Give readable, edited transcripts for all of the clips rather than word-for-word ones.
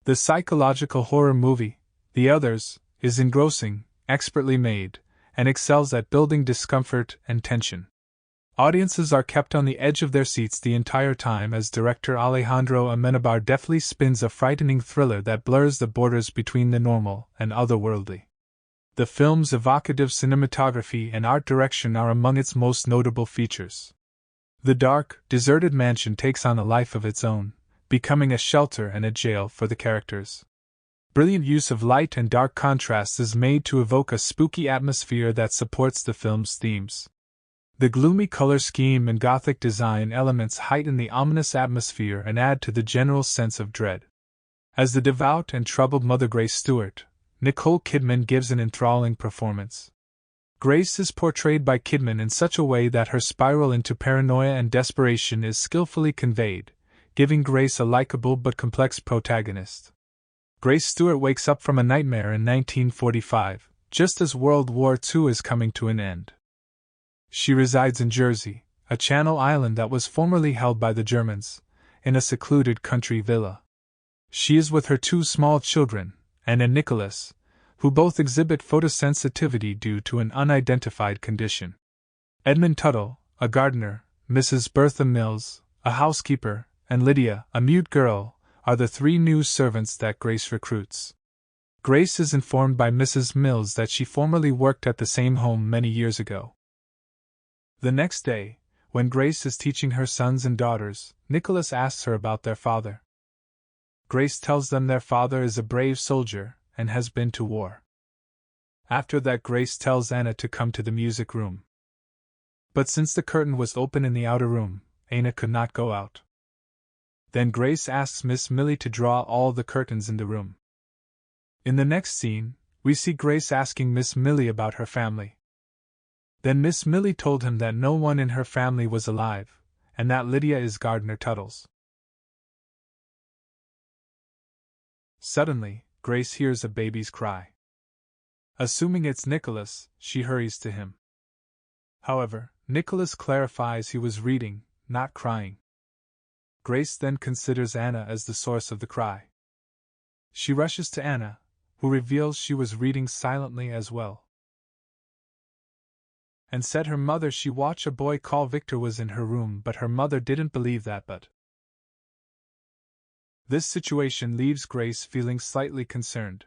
The psychological horror movie, The Others, is engrossing, expertly made, and excels at building discomfort and tension. Audiences are kept on the edge of their seats the entire time as director Alejandro Amenábar deftly spins a frightening thriller that blurs the borders between the normal and otherworldly. The film's evocative cinematography and art direction are among its most notable features. The dark, deserted mansion takes on a life of its own, becoming a shelter and a jail for the characters. Brilliant use of light and dark contrasts is made to evoke a spooky atmosphere that supports the film's themes. The gloomy color scheme and gothic design elements heighten the ominous atmosphere and add to the general sense of dread. As the devout and troubled mother Grace Stewart, Nicole Kidman gives an enthralling performance. Grace is portrayed by Kidman in such a way that her spiral into paranoia and desperation is skillfully conveyed, giving Grace a likable but complex protagonist. Grace Stewart wakes up from a nightmare in 1945, just as World War II is coming to an end. She resides in Jersey, a Channel island that was formerly held by the Germans, in a secluded country villa. She is with her two small children, Anna and Nicholas, who both exhibit photosensitivity due to an unidentified condition. Edmund Tuttle, a gardener, Mrs. Bertha Mills, a housekeeper, and Lydia, a mute girl, are the three new servants that Grace recruits. Grace is informed by Mrs. Mills that she formerly worked at the same home many years ago. The next day, when Grace is teaching her sons and daughters, Nicholas asks her about their father. Grace tells them their father is a brave soldier and has been to war. After that, Grace tells Anna to come to the music room. But since the curtain was open in the outer room, Anna could not go out. Then Grace asks Miss Millie to draw all the curtains in the room. In the next scene, we see Grace asking Miss Millie about her family. Then Miss Millie told him that no one in her family was alive, and that Lydia is Gardener Tuttle's. Suddenly, Grace hears a baby's cry. Assuming it's Nicholas, she hurries to him. However, Nicholas clarifies he was reading, not crying. Grace then considers Anna as the source of the cry. She rushes to Anna, who reveals she was reading silently as well, and said her mother she watched a boy called Victor was in her room, but her mother didn't believe that. But this situation leaves Grace feeling slightly concerned.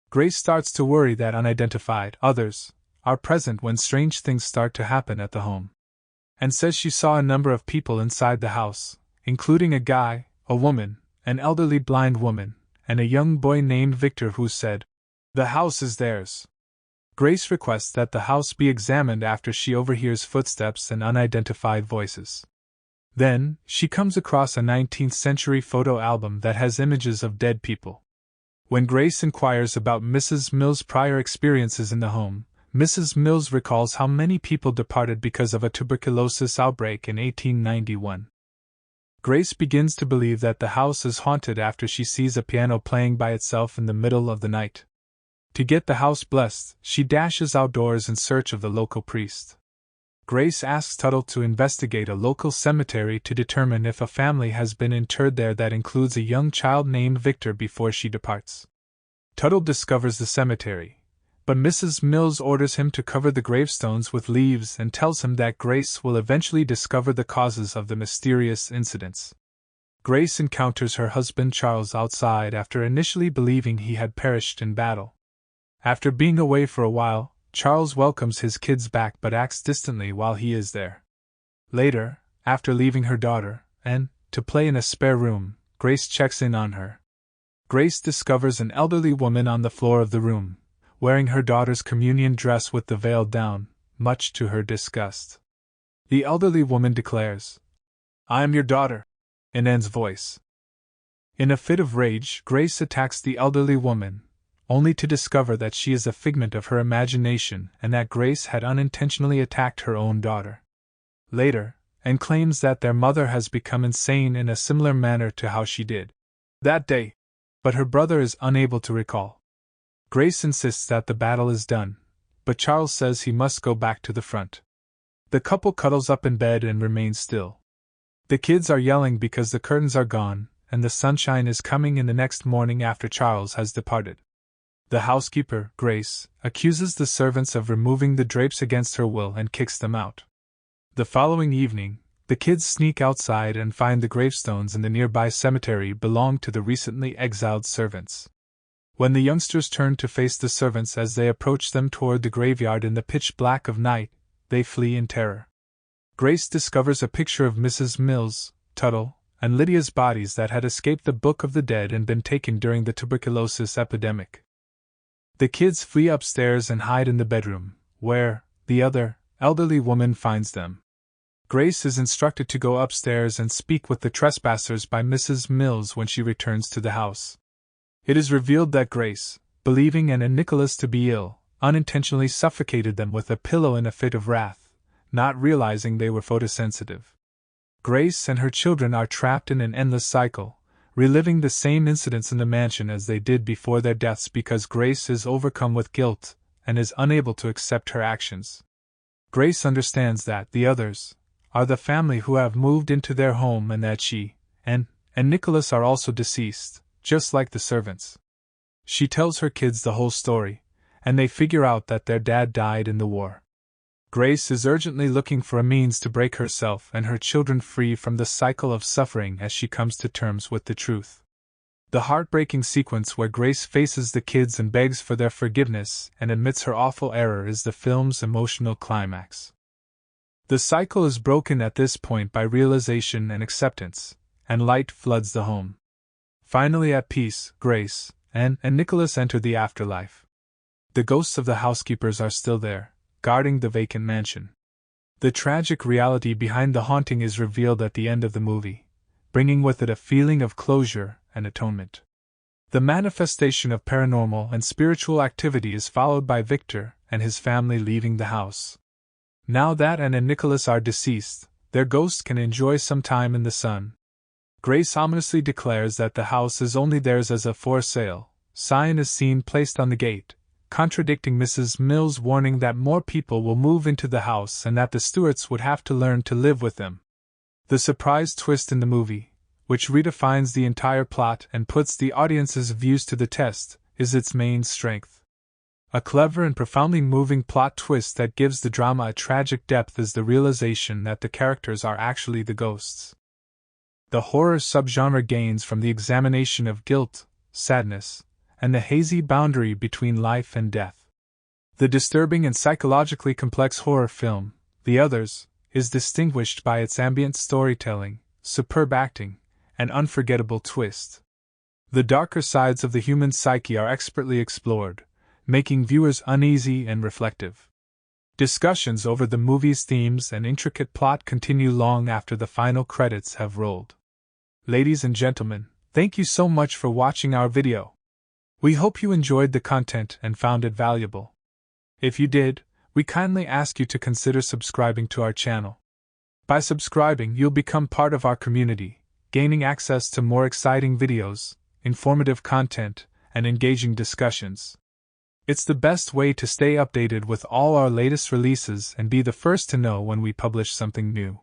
Grace starts to worry that unidentified others are present when strange things start to happen at the home, and says she saw a number of people inside the house, including a guy, a woman, an elderly blind woman, and a young boy named Victor who said, "The house is theirs." Grace requests that the house be examined after she overhears footsteps and unidentified voices. Then, she comes across a 19th century photo album that has images of dead people. When Grace inquires about Mrs. Mills' prior experiences in the home, Mrs. Mills recalls how many people departed because of a tuberculosis outbreak in 1891. Grace begins to believe that the house is haunted after she sees a piano playing by itself in the middle of the night. To get the house blessed, she dashes outdoors in search of the local priest. Grace asks Tuttle to investigate a local cemetery to determine if a family has been interred there that includes a young child named Victor before she departs. Tuttle discovers the cemetery, but Mrs. Mills orders him to cover the gravestones with leaves and tells him that Grace will eventually discover the causes of the mysterious incidents. Grace encounters her husband Charles outside after initially believing he had perished in battle. After being away for a while, Charles welcomes his kids back but acts distantly while he is there. Later, after leaving her daughter, and to play in a spare room, Grace checks in on her. Grace discovers an elderly woman on the floor of the room, wearing her daughter's communion dress with the veil down, much to her disgust. The elderly woman declares, "I am your daughter," in Anne's voice. In a fit of rage, Grace attacks the elderly woman, only to discover that she is a figment of her imagination and that Grace had unintentionally attacked her own daughter. Later, Anne claims that their mother has become insane in a similar manner to how she did that day, but her brother is unable to recall. Grace insists that the battle is done, but Charles says he must go back to the front. The couple cuddles up in bed and remains still. The kids are yelling because the curtains are gone, and the sunshine is coming in the next morning after Charles has departed. The housekeeper, Grace, accuses the servants of removing the drapes against her will and kicks them out. The following evening, the kids sneak outside and find the gravestones in the nearby cemetery belong to the recently exiled servants. When the youngsters turn to face the servants as they approach them toward the graveyard in the pitch black of night, they flee in terror. Grace discovers a picture of Mrs. Mills, Tuttle, and Lydia's bodies that had escaped the Book of the Dead and been taken during the tuberculosis epidemic. The kids flee upstairs and hide in the bedroom, where the other, elderly woman finds them. Grace is instructed to go upstairs and speak with the trespassers by Mrs. Mills when she returns to the house. It is revealed that Grace, believing Anne and Nicholas to be ill, unintentionally suffocated them with a pillow in a fit of wrath, not realizing they were photosensitive. Grace and her children are trapped in an endless cycle, reliving the same incidents in the mansion as they did before their deaths because Grace is overcome with guilt and is unable to accept her actions. Grace understands that the others are the family who have moved into their home and that she and Nicholas are also deceased, just like the servants. She tells her kids the whole story, and they figure out that their dad died in the war. Grace is urgently looking for a means to break herself and her children free from the cycle of suffering as she comes to terms with the truth. The heartbreaking sequence where Grace faces the kids and begs for their forgiveness and admits her awful error is the film's emotional climax. The cycle is broken at this point by realization and acceptance, and light floods the home. Finally at peace, Grace and Nicholas enter the afterlife. The ghosts of the housekeepers are still there, guarding the vacant mansion. The tragic reality behind the haunting is revealed at the end of the movie, bringing with it a feeling of closure and atonement. The manifestation of paranormal and spiritual activity is followed by Victor and his family leaving the house. Now that Anne and Nicholas are deceased, their ghosts can enjoy some time in the sun. Grace ominously declares that the house is only theirs as a for sale sign is seen placed on the gate, contradicting Mrs. Mills' warning that more people will move into the house and that the Stewarts would have to learn to live with them. The surprise twist in the movie, which redefines the entire plot and puts the audience's views to the test, is its main strength. A clever and profoundly moving plot twist that gives the drama a tragic depth is the realization that the characters are actually the ghosts. The horror subgenre gains from the examination of guilt, sadness, and the hazy boundary between life and death. The disturbing and psychologically complex horror film, The Others, is distinguished by its ambient storytelling, superb acting, and unforgettable twist. The darker sides of the human psyche are expertly explored, making viewers uneasy and reflective. Discussions over the movie's themes and intricate plot continue long after the final credits have rolled. Ladies and gentlemen, thank you so much for watching our video. We hope you enjoyed the content and found it valuable. If you did, we kindly ask you to consider subscribing to our channel. By subscribing, you'll become part of our community, gaining access to more exciting videos, informative content, and engaging discussions. It's the best way to stay updated with all our latest releases and be the first to know when we publish something new.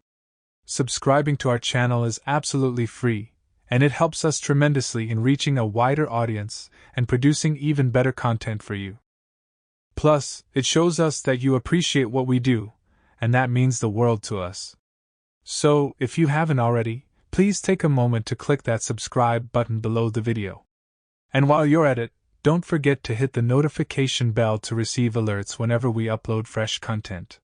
Subscribing to our channel is absolutely free, and it helps us tremendously in reaching a wider audience and producing even better content for you. Plus, it shows us that you appreciate what we do, and that means the world to us. So, if you haven't already, please take a moment to click that subscribe button below the video. And while you're at it, don't forget to hit the notification bell to receive alerts whenever we upload fresh content.